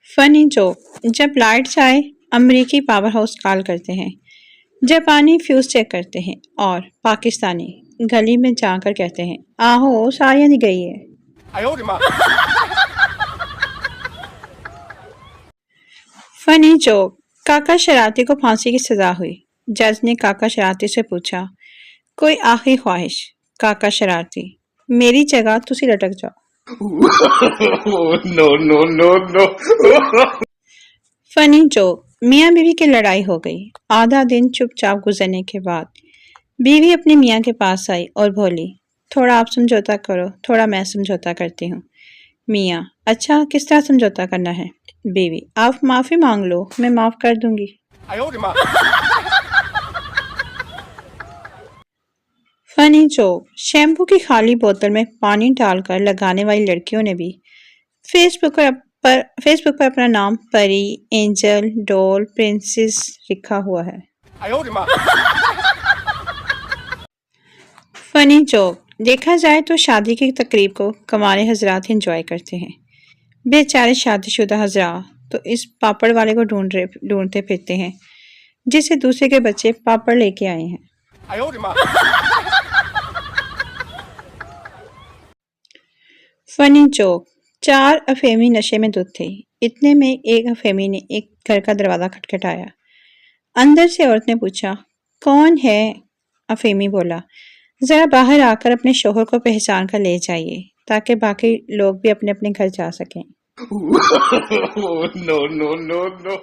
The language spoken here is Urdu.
فنی جوک، جب لائٹ جائے امریکی پاور ہاؤس کال کرتے ہیں، جاپانی فیوز چیک کرتے ہیں اور پاکستانی گلی میں جا کر کہتے ہیں آہو ساریاں نہیں گئی ہے۔ فنی جوک، کاکا شرارتی کو پھانسی کی سزا ہوئی۔ جج نے کاکا شرارتی سے پوچھا کوئی آخری خواہش؟ کاکا شرارتی، میری جگہ تسی لٹک جاؤ۔ No, no, no, no. فنی جوک، میاں بیوی کی لڑائی ہو گئی۔ آدھا دن چپ چاپ گزرنے کے بعد بیوی اپنے میاں کے پاس آئی اور بولی تھوڑا آپ سمجھوتا کرو، تھوڑا میں سمجھوتا کرتی ہوں۔ میاں، اچھا کس طرح سمجھوتا کرنا ہے؟ بیوی، آپ معافی مانگ لو، میں معاف کر دوں گی۔ فنی جوک، شیمپو کی خالی بوتل میں پانی ڈال کر لگانے والی لڑکیوں نے بھی فیس بک پر اپنا نام پری، اینجل، ڈول، پرنسس لکھا ہوا ہے۔ فنی جوک، دیکھا جائے تو شادی کی تقریب کو کمارے حضرات انجوائے کرتے ہیں، بیچارے شادی شدہ حضرات تو اس پاپڑ والے کو ڈھونڈتے پھرتے ہیں جسے دوسرے کے بچے پاپڑ لے کے آئے ہیں۔ فنی جوک، 4 افہیمی نشے میں دھت تھے، اتنے میں ایک افہیمی نے ایک گھر کا دروازہ کھٹکھٹایا۔ اندر سے عورت نے پوچھا کون ہے؟ افہیمی بولا ذرا باہر آ کر اپنے شوہر کو پہچان کر لے جائیے تاکہ باقی لوگ بھی اپنے اپنے گھر جا سکیں۔ No, no, no, no.